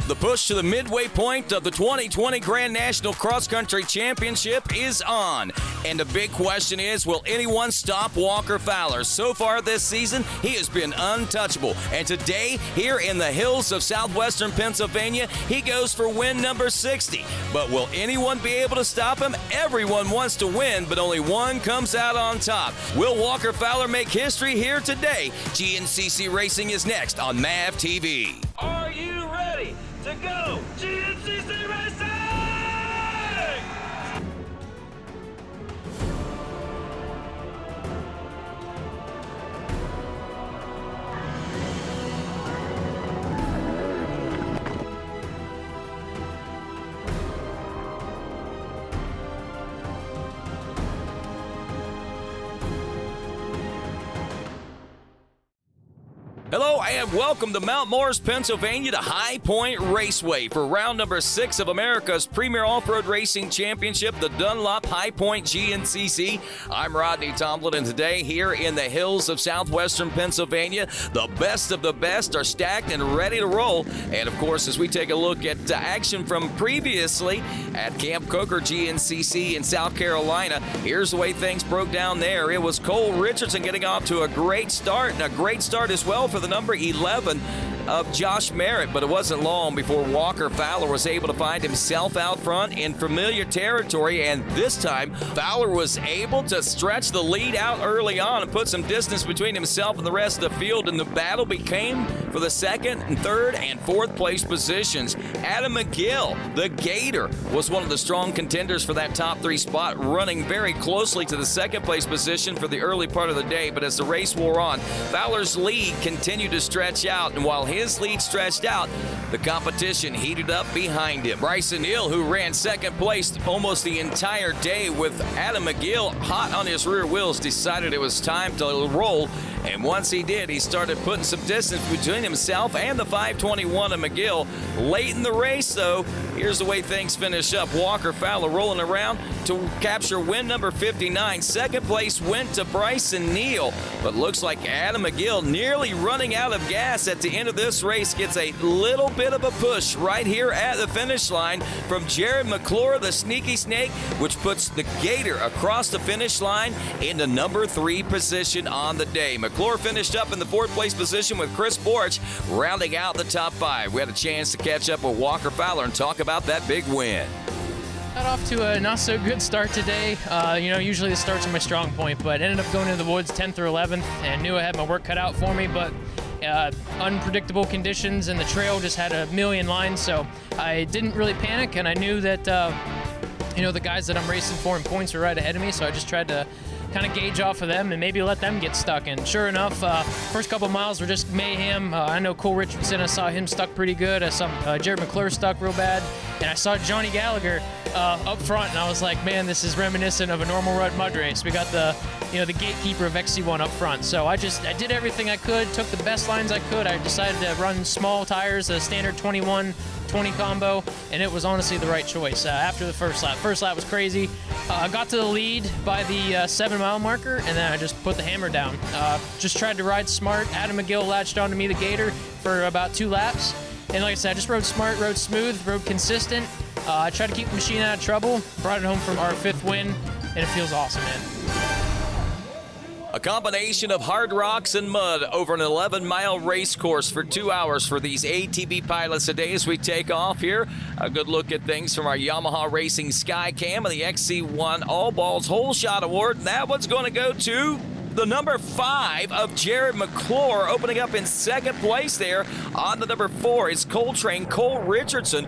The push to the midway point of the 2020 Grand National Cross Country Championship is on. And the big question is, will anyone stop Walker Fowler? So far this season, he has been untouchable. And today, here in the hills of southwestern Pennsylvania, he goes for win number 60. But will anyone be able to stop him? Everyone wants to win, but only one comes out on top. Will Walker Fowler make history here today? GNCC Racing is next on MAVTV. Are you ready to go GNCC Racing? Hello and welcome to Mount Morris, Pennsylvania to High Point Raceway for round number 6 of America's premier off-road racing championship, the Dunlop High Point GNCC. I'm Rodney Tomlin, and today here in the hills of southwestern Pennsylvania, the best of the best are stacked and ready to roll. And of course, as we take a look at action from previously at Camp Coker GNCC in South Carolina, here's the way things broke down there. It was Cole Richardson getting off to a great start, and a great start as well for the number 11 of Josh Merritt, but it wasn't long before Walker Fowler was able to find himself out front in familiar territory, and this time Fowler was able to stretch the lead out early on and put some distance between himself and the rest of the field, and the battle became for the second and third and fourth place positions. Adam McGill, the Gator, was one of the strong contenders for that top 3 spot, running very closely to the second place position for the early part of the day, but as the race wore on, Fowler's lead continued to stretch out, and while his lead stretched out, the competition heated up behind him. Bryson Hill, who ran second place almost the entire day with Adam McGill hot on his rear wheels, decided it was time to roll, and once he did, he started putting some distance between himself and the 521 of McGill. Late in the race, though, here's the way things finish up. Walker Fowler rolling around to capture win number 59. Second place went to Bryson Neal, but looks like Adam McGill, nearly running out of gas at the end of this race, gets a little bit of a push right here at the finish line from Jared Mcclure, the sneaky snake, which puts the Gator across the finish line in the number 3 position on the day. McClure finished up in the 4th place position with Chris Borch rounding out the top 5. We had a chance to catch up with Walker Fowler and talk about that big win. Got off to a not so good start today. Usually the starts are my strong point, but ended up going into the woods 10th or 11th and knew I had my work cut out for me, but unpredictable conditions and the trail just had a million lines, so I didn't really panic, and I knew that the guys that I'm racing for in points were right ahead of me, so I just tried to kind of gauge off of them and maybe let them get stuck. And sure enough, first couple miles were just mayhem. I know Cole Richardson, I saw him stuck pretty good. I saw Jared Mcclure stuck real bad, and I saw Johnny Gallagher up front, and I was like, man, this is reminiscent of a normal rut mud race. We got the gatekeeper of XC1 up front. So I did everything I could, took the best lines I could. I decided to run small tires, a standard 21-20 combo, and it was honestly the right choice after the first lap. First lap was crazy. I got to the lead by the 7-mile marker, and then I just put the hammer down. Just tried to ride smart. Adam McGill latched onto me, the Gator, for about 2 laps. And like I said, I just rode smart, rode smooth, rode consistent. I tried to keep the machine out of trouble, brought it home for our 5th win, and it feels awesome, man. A combination of hard rocks and mud over an 11-mile race course for 2 hours for these ATV pilots today as we take off here. A good look at things from our Yamaha Racing Skycam and the XC1 All Balls Whole Shot Award. And that one's going to go to the number 5 of Jared Mcclure, opening up in 2nd place there. On the number 4 is Coltrane Cole Richardson,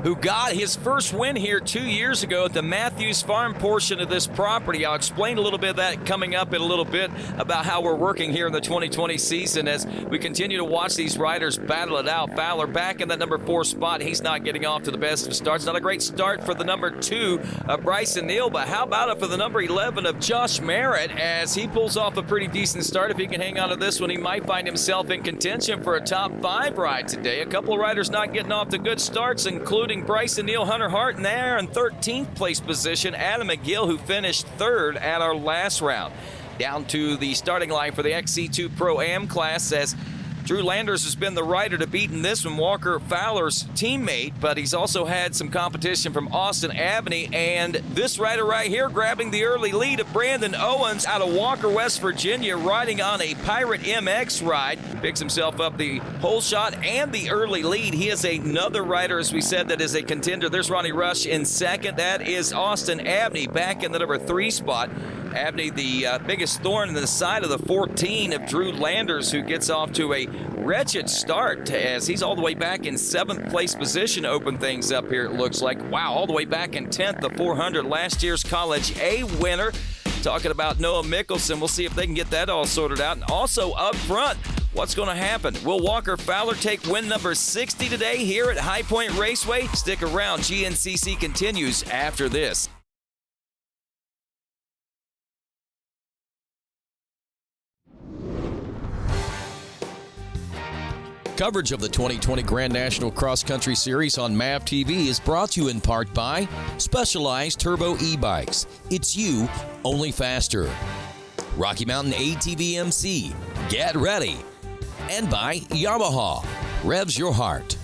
who got his first win here 2 years ago at the Matthews Farm portion of this property. I'll explain a little bit of that coming up in a little bit about how we're working here in the 2020 season as we continue to watch these riders battle it out. Fowler back in that number 4 spot. He's not getting off to the best of starts. Not a great start for the number 2 of Bryson Neal, but how about it for the number 11 of Josh Merritt as he pulls off a pretty decent start. If he can hang on to this one, he might find himself in contention for a top 5 ride today. A couple of riders not getting off to good starts, including Bryson Neal, Hunter Hart, and there in 13th place position, Adam McGill, who finished 3rd at our last round. Down to the starting line for the XC2 Pro-Am class as Drew Landers has been the rider to beat in this one, Walker Fowler's teammate, but he's also had some competition from Austin Abney, and this rider right here grabbing the early lead of Brandon Owens out of Walker, West Virginia, riding on a Pirate MX ride. Picks himself up the hole shot and the early lead. He is another rider, as we said, that is a contender. There's Ronnie Rush in second. That is Austin Abney back in the number 3 spot. Abney, the biggest thorn in the side of the 14 of Drew Landers, who gets off to a wretched start as he's all the way back in 7th place position to open things up here, it looks like. Wow, all the way back in 10th, the 400, last year's College A winner. Talking about Noah Mickelson. We'll see if they can get that all sorted out. And also up front, what's going to happen? Will Walker Fowler take win number 60 today here at High Point Raceway? Stick around. GNCC continues after this. Coverage of the 2020 Grand National Cross Country Series on MAVTV is brought to you in part by Specialized Turbo E-Bikes. It's you, only faster. Rocky Mountain ATV MC. Get ready. And by Yamaha. Revs your heart.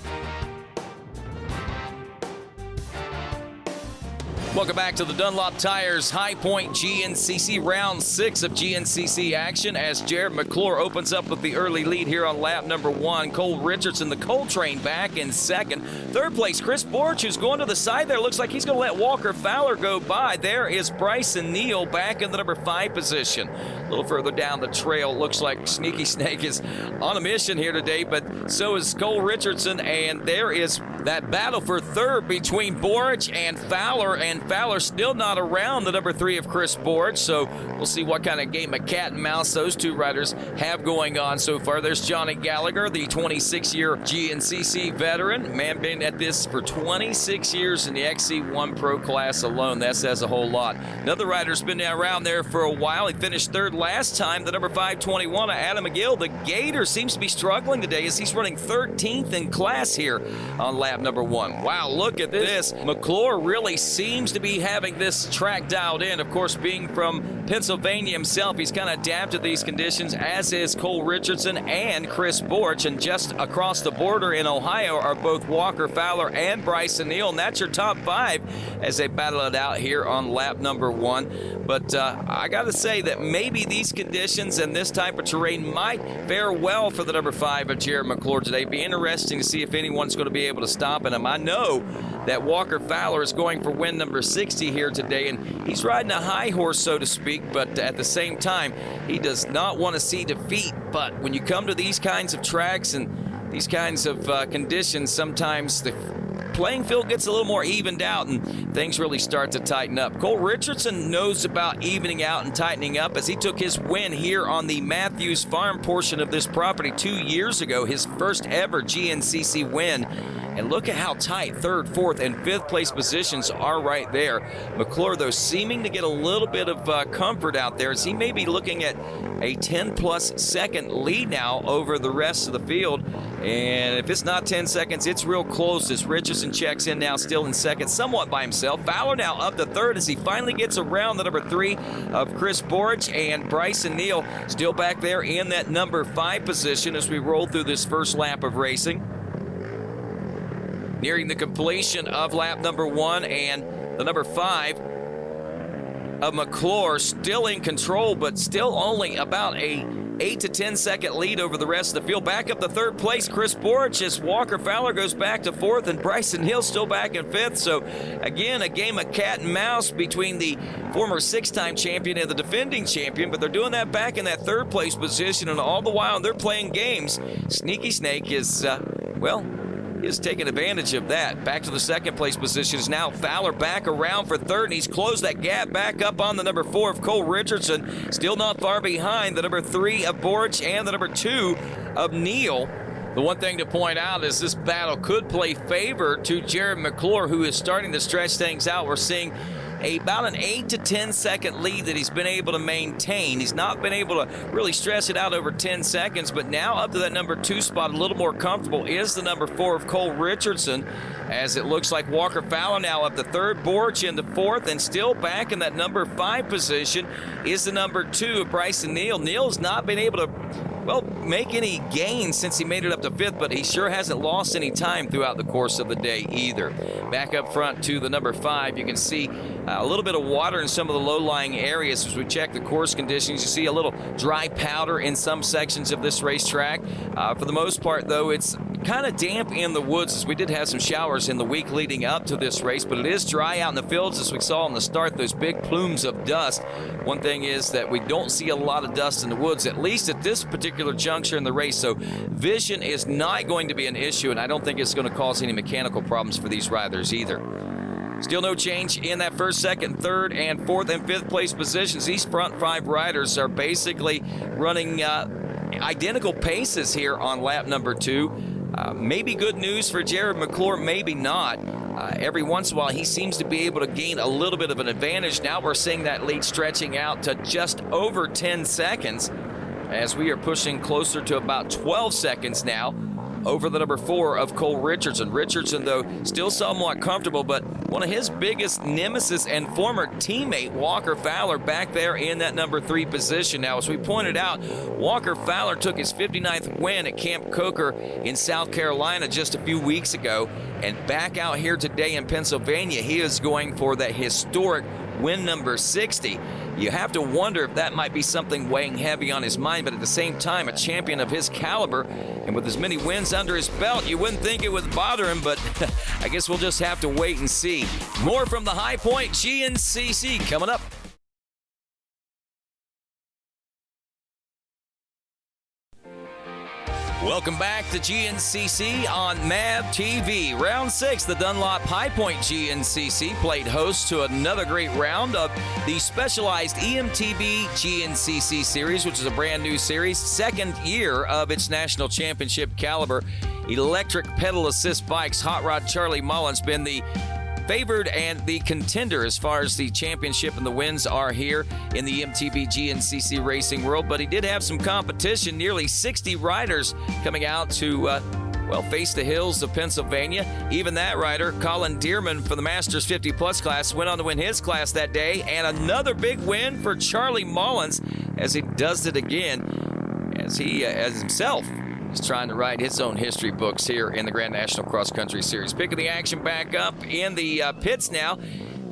Welcome back to the Dunlop Tires High Point GNCC Round 6 of GNCC action as Jared Mcclure opens up with the early lead here on lap number 1. Cole Richardson, the Coal Train, back in second. Third place, Chris Borch, who's going to the side there. Looks like he's going to let Walker Fowler go by. There is Bryson Neal back in the number 5 position. A little further down the trail, looks like Sneaky Snake is on a mission here today, but so is Cole Richardson, and there is that battle for third between Borch and Fowler Fowler still not around the number 3 of Chris Borch, so we'll see what kind of game of cat and mouse those two riders have going on so far. There's Johnny Gallagher, the 26-year GNCC veteran. Man, been at this for 26 years in the XC1 Pro class alone. That says a whole lot. Another rider's been around there for a while. He finished third last time, the number 521 of Adam McGill. The Gator seems to be struggling today as he's running 13th in class here on lap number 1. Wow, look at this. Mcclure really seems to be having this track dialed in. Of course, being from Pennsylvania himself, he's kind of adapted to these conditions, as is Cole Richardson and Chris Borch. And just across the border in Ohio are both Walker Fowler and Bryson Neal. And that's your top 5 as they battle it out here on lap number 1. But I got to say that maybe these conditions and this type of terrain might fare well for the number 5 of Jared Mcclure today. Be interesting to see if anyone's going to be able to stop him. I know that Walker Fowler is going for win number 60 here today, and he's riding a high horse, so to speak, but at the same time, he does not want to see defeat. But when you come to these kinds of tracks and these kinds of conditions, sometimes the playing field gets a little more evened out and things really start to tighten up. Cole Richardson knows about evening out and tightening up as he took his win here on the Matthews Farm portion of this property 2 years ago, his first ever GNCC win. And look at how tight 3rd, 4th, and 5th place positions are right there. Mcclure, though, seeming to get a little bit of comfort out there as he may be looking at a 10-plus second lead now over the rest of the field. And if it's not 10 seconds, it's real close as Richardson checks in now, still in second, somewhat by himself. Fowler now up to 3rd as he finally gets around the number 3 of Chris Borch, and Bryson Neal still back there in that number 5 position as we roll through this first lap of racing. Nearing the completion of lap number 1, and the number 5 of Mcclure still in control, but still only about a 8 to 10 second lead over the rest of the field. Back up to 3rd place, Chris Borch, as Walker Fowler goes back to 4th, and Bryson Hill still back in 5th. So again, a game of cat and mouse between the former 6-time champion and the defending champion, but they're doing that back in that 3rd place position, and all the while they're playing games. Sneaky Snake is, is taking advantage of that. Back to the 2nd place position is now Fowler back around for 3rd, and he's closed that gap back up on the number 4 of Cole Richardson. Still not far behind the number 3 of Borch and the number 2 of Neal. The one thing to point out is this battle could play favor to Jared Mcclure, who is starting to stretch things out. We're seeing about an 8 to 10 second lead that he's been able to maintain. He's not been able to really stress it out over 10 seconds, but now up to that number 2 spot, a little more comfortable, is the number 4 of Cole Richardson, as it looks like Walker Fowler now up to 3rd, Borch into 4th, and still back in that number 5 position is the number 2 of Bryson Neal. Neal's not been able to well, make any gains since he made it up to 5th, but he sure hasn't lost any time throughout the course of the day either. Back up front to the number 5, you can see a little bit of water in some of the low-lying areas as we check the course conditions. You see a little dry powder in some sections of this racetrack. For the most part, though, it's kind of damp in the woods, as we did have some showers in the week leading up to this race, but it is dry out in the fields, as we saw in the start, those big plumes of dust. One thing is that we don't see a lot of dust in the woods, at least at this particular juncture in the race, so vision is not going to be an issue, and I don't think it's going to cause any mechanical problems for these riders either. Still no change in that 1st, 2nd, 3rd, and 4th and 5th place positions. These front 5 riders are basically running identical paces here on lap number 2. Maybe good news for Jared Mcclure, maybe not. Every once in a while, he seems to be able to gain a little bit of an advantage. Now we're seeing that lead stretching out to just over 10 seconds as we are pushing closer to about 12 seconds now over the number 4 of Cole Richardson. Richardson, though, still somewhat comfortable, but one of his biggest nemesis and former teammate, Walker Fowler, back there in that number 3 position. Now, as we pointed out, Walker Fowler took his 59th win at Camp Coker in South Carolina just a few weeks ago, and back out here today in Pennsylvania, he is going for that historic win number 60. You have to wonder if that might be something weighing heavy on his mind, but at the same time, a champion of his caliber and with as many wins under his belt, you wouldn't think it would bother him, but I guess we'll just have to wait and see. More from the High Point GNCC coming up. Welcome back to GNCC on MAVTV. Round 6, the Dunlop High Point GNCC played host to another great round of the specialized EMTB GNCC series, which is a brand new series, 2nd year of its national championship caliber. Electric pedal assist bikes. Hot Rod Charlie Mullen's been the favored and the contender as far as the championship and the wins are here in the MTB GNCC racing world, but he did have some competition. Nearly 60 riders coming out to face the hills of Pennsylvania. Even that rider, Colin Dearman from the Masters 50 Plus class, went on to win his class that day, and another big win for Charlie Mullins as he does it again, as he as himself is trying to write his own history books here in the Grand National Cross Country Series. Picking the action back up in the pits now,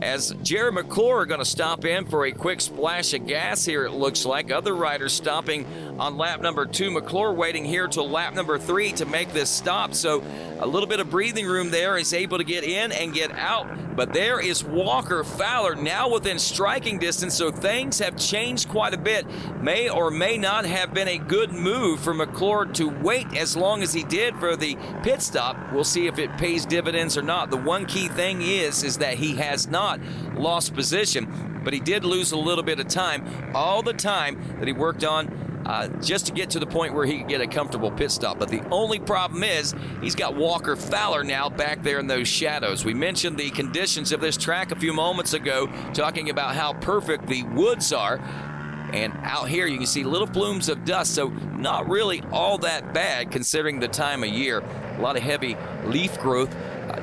as Jared Mcclure are going to stop in for a quick splash of gas here, it looks like. Other riders stopping on lap number 2. Mcclure waiting here till lap number 3 to make this stop, so a little bit of breathing room there. He's able to get in and get out, but there is Walker Fowler now within striking distance, so things have changed quite a bit. May or may not have been a good move for Mcclure to wait as long as he did for the pit stop. We'll see if it pays dividends or not. The one key thing is that he has not lost position, but he did lose a little bit of time, all the time that he worked on just to get to the point where he could get a comfortable pit stop. But the only problem is he's got Walker Fowler now back there in those shadows. We mentioned the conditions of this track a few moments ago, talking about how perfect the woods are. And out here you can see little plumes of dust, so not really all that bad considering the time of year. A lot of heavy leaf growth.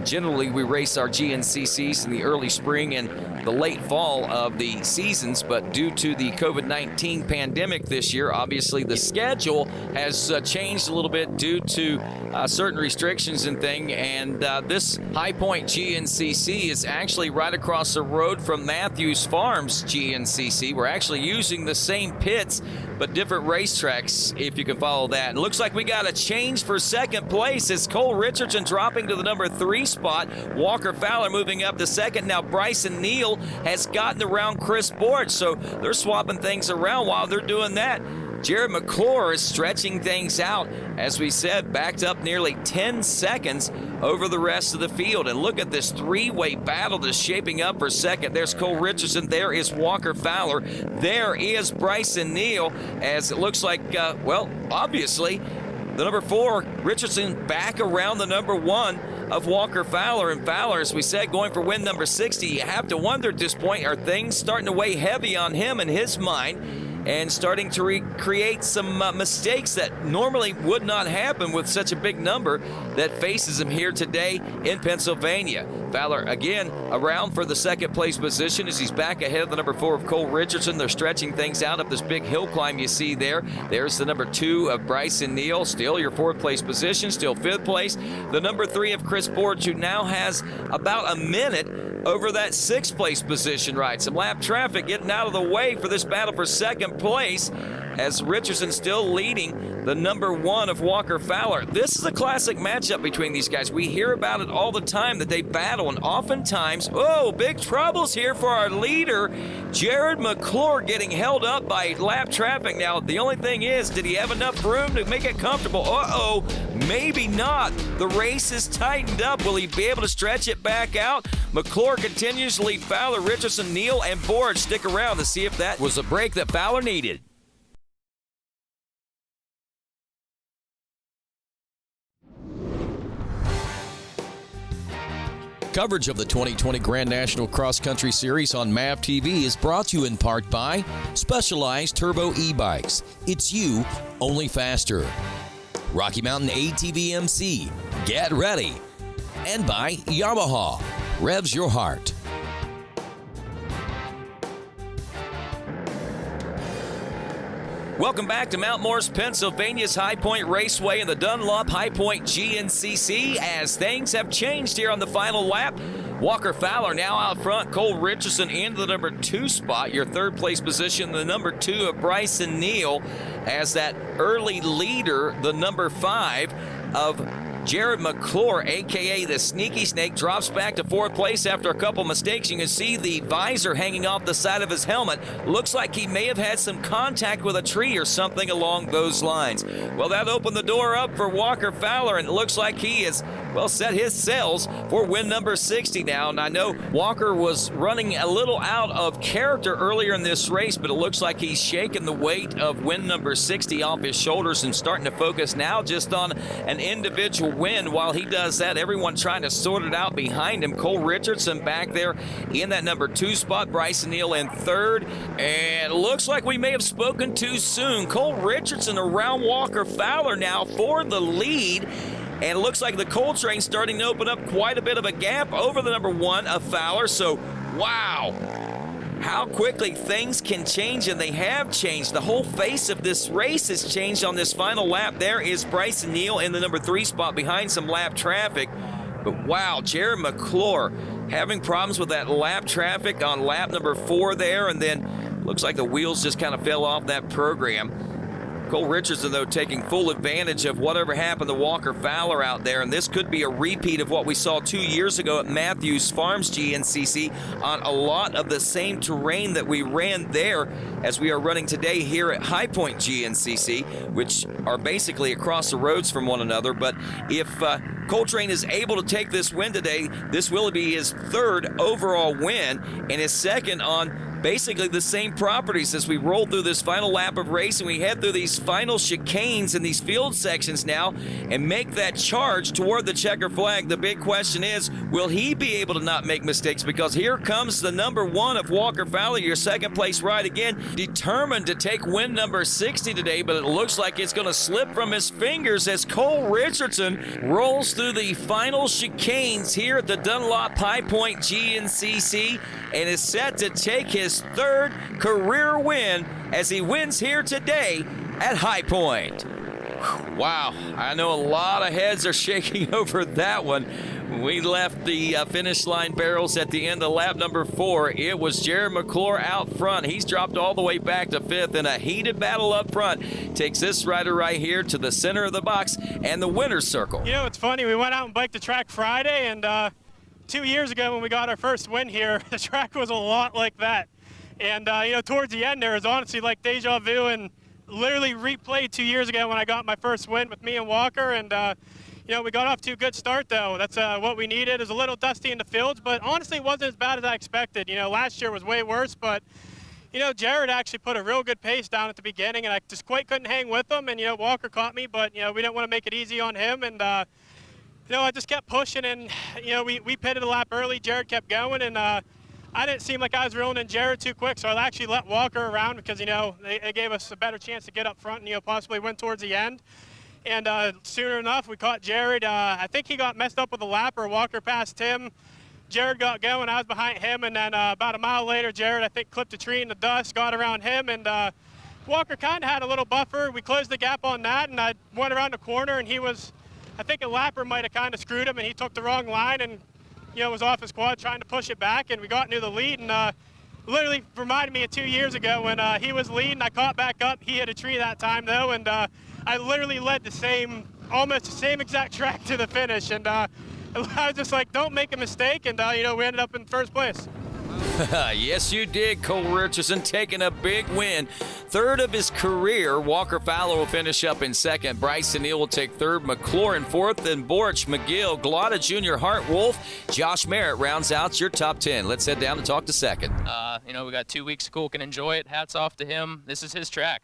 Generally, we race our GNCCs in the early spring and the late fall of the seasons, but due to the COVID-19 pandemic this year, obviously the schedule has changed a little bit due to certain restrictions and things, and this High Point GNCC is actually right across the road from Matthews Farms GNCC. We're actually using the same pits, but different racetracks, if you can follow that. And it looks like we got a change for second place as Cole Richardson dropping to the number 3 spot. Walker Fowler moving up to second. Now Bryson Neal has gotten around Chris Borch, so they're swapping things around while they're doing that. Jared Mcclure is stretching things out, as we said, backed up nearly 10 seconds over the rest of the field. And look at this three-way battle that's shaping up for second. There's Cole Richardson. There is Walker Fowler. There is Bryson Neal, as it looks like, obviously, the number 4, Richardson, back around the number 1 of Walker Fowler. And Fowler, as we said, going for win number 60. You have to wonder at this point, are things starting to weigh heavy on him and his mind and starting to recreate some mistakes that normally would not happen with such a big number that faces him here today in Pennsylvania. Fowler again around for the second place position as he's back ahead of the number 4 of Cole Richardson. They're stretching things out up this big hill climb you see there. There's the number 2 of Bryson Neal, still your 4th place position, still 5th place. The number 3 of Chris Borge, who now has about a minute over that 6th place position, right? Some lap traffic getting out of the way for this battle for second place as Richardson still leading the number 1 of Walker Fowler. This is a classic matchup between these guys. We hear about it all the time that they battle, and oftentimes, big troubles here for our leader, Jared Mcclure, getting held up by lap traffic. Now, the only thing is, did he have enough room to make it comfortable? Maybe not. The race is tightened up. Will he be able to stretch it back out? Mcclure continues to lead Fowler, Richardson, Neal, and Borge stick around to see if that was a break that Fowler needed. Coverage of the 2020 Grand National Cross Country Series on MAVTV is brought to you in part by Specialized Turbo E-Bikes. It's you, only faster. Rocky Mountain ATV MC, get ready. And by Yamaha, revs your heart. Welcome back to Mount Morris, Pennsylvania's High Point Raceway and the Dunlop High Point GNCC as things have changed here on the final lap. Walker Fowler now out front, Cole Richardson into the number 2 spot, your 3rd place position, the number 2 of Bryson Neal as that early leader, the number 5 of Jared Mcclure, a.k.a. the Sneaky Snake, drops back to 4th place after a couple mistakes. You can see the visor hanging off the side of his helmet. Looks like he may have had some contact with a tree or something along those lines. Well, that opened the door up for Walker Fowler, and it looks like he has, set his sails for win number 60 now. And I know Walker was running a little out of character earlier in this race, but it looks like he's shaking the weight of win number 60 off his shoulders and starting to focus now just on an individual win. While he does that, everyone trying to sort it out behind him. Cole Richardson back there in that number 2 spot, Bryson Neal in 3rd, and it looks like we may have spoken too soon. Cole Richardson around Walker Fowler now for the lead, and it looks like the Cole train starting to open up quite a bit of a gap over the number 1 of Fowler. So, wow, how quickly things can change, and they have changed. The whole face of this race has changed on this final lap. There is Bryson Neal in the number 3 spot behind some lap traffic. But wow, Jared Mcclure having problems with that lap traffic on lap number 4 there, and then looks like the wheels just kind of fell off that program. Cole Richardson, though, taking full advantage of whatever happened to Walker Fowler out there, and this could be a repeat of what we saw 2 years ago at Matthews Farms GNCC on a lot of the same terrain that we ran there as we are running today here at High Point GNCC, which are basically across the roads from one another. But if Coltrane is able to take this win today, this will be his 3rd overall win and his 2nd on basically the same properties as we roll through this final lap of race and we head through these final chicanes and these field sections now and make that charge toward the checker flag. The big question is, will he be able to not make mistakes? Because here comes the number 1 of Walker Fowler, your 2nd place ride again, determined to take win number 60 today, but it looks like it's going to slip from his fingers as Cole Richardson rolls through the final chicanes here at the Dunlop High Point GNCC and is set to take his 3rd career win as he wins here today at High Point. Wow, I know a lot of heads are shaking over that one. We left the finish line barrels at the end of lap number 4. It was Jared Mcclure out front. He's dropped all the way back to 5th in a heated battle up front. Takes this rider right here to the center of the box and the winner's circle. You know, it's funny. We went out and biked the track Friday, and 2 years ago when we got our first win here, the track was a lot like that. And, towards the end there was honestly like deja vu and literally replayed 2 years ago when I got my first win with me and Walker. And, we got off to a good start, though. That's what we needed. It was a little dusty in the fields, but honestly it wasn't as bad as I expected. Last year was way worse, but, Jared actually put a real good pace down at the beginning, and I just quite couldn't hang with him. And, Walker caught me, but, we didn't want to make it easy on him. And, I just kept pushing, and, we pitted a lap early. Jared kept going, and I didn't seem like I was reeling in Jared too quick, so I actually let Walker around because, they gave us a better chance to get up front and, possibly win towards the end. And sooner enough, we caught Jared. I think he got messed up with a lap, or Walker passed him. Jared got going, I was behind him, and then about a mile later, Jared, I think, clipped a tree in the dust, got around him, and Walker kind of had a little buffer. We closed the gap on that, and I went around the corner, and I think a lapper might have kind of screwed him, and he took the wrong line and, was off his quad trying to push it back, and we got into the lead, and literally reminded me of 2 years ago when he was leading. I caught back up. He hit a tree that time, though, and I literally led almost the same exact track to the finish, and I was just like, don't make a mistake, and we ended up in first place. Yes, you did. Cole Richardson taking a big win. Third of his career. Walker Fowler will finish up in second. Bryson Neal will take third. Mcclure in fourth. Then Borch, McGill, Glotta Jr., Hart, Wolf. Josh Merritt rounds out your top 10. Let's head down and talk to second. We got 2 weeks. Cole can enjoy it. Hats off to him. This is his track.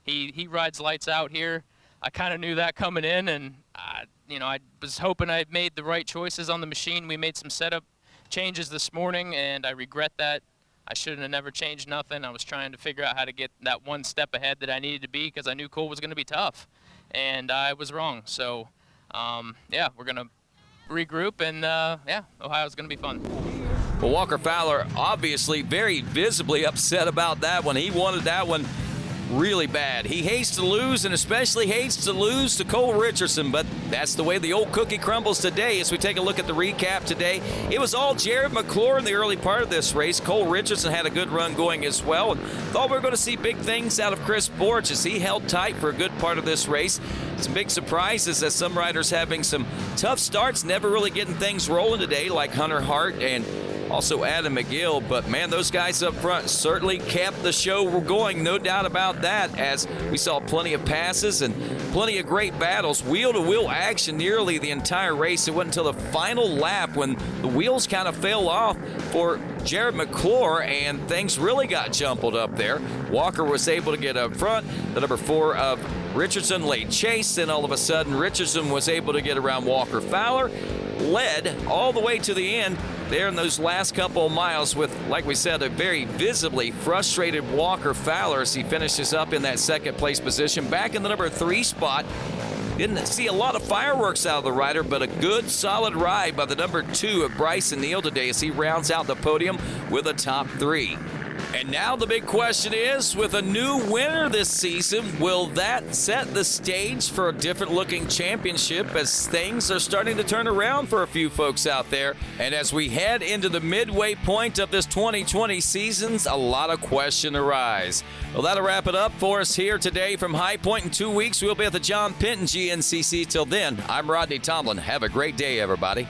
He rides lights out here. I kind of knew that coming in, and I was hoping I made the right choices on the machine. We made some setup changes this morning, and I regret that. I shouldn't have never changed nothing. I was trying to figure out how to get that one step ahead that I needed to be, because I knew Cole was going to be tough, and I was wrong. So, we're going to regroup, and Ohio's going to be fun. Well, Walker Fowler obviously very visibly upset about that one. He wanted that one really bad. He hates to lose, and especially hates to lose to Cole Richardson, but that's the way the old cookie crumbles today. As we take a look at the recap today, it was all Jared Mcclure in the early part of this race. Cole Richardson had a good run going as well, and thought we were going to see big things out of Chris Borch as he held tight for a good part of this race. Some big surprises as some riders having some tough starts, never really getting things rolling today, like Hunter Hart and also Adam McGill, but man, those guys up front certainly kept the show going, no doubt about that, as we saw plenty of passes and plenty of great battles, wheel-to-wheel action nearly the entire race. It wasn't until the final lap when the wheels kind of fell off for Jared Mcclure and things really got jumbled up there. Walker was able to get up front. The number 4 of Richardson laid chase, and all of a sudden Richardson was able to get around Walker Fowler, led all the way to the end there in those last couple of miles with, like we said, a very visibly frustrated Walker Fowler as he finishes up in that second place position. Back in the number 3 spot. Didn't see a lot of fireworks out of the rider, but a good, solid ride by the number 2 of Bryson Neal today as he rounds out the podium with a top 3. And now the big question is, with a new winner this season, will that set the stage for a different-looking championship as things are starting to turn around for a few folks out there? And as we head into the midway point of this 2020 season, a lot of questions arise. Well, that'll wrap it up for us here today from High Point. In 2 weeks, we'll be at the John Penton GNCC. Till then, I'm Rodney Tomlin. Have a great day, everybody.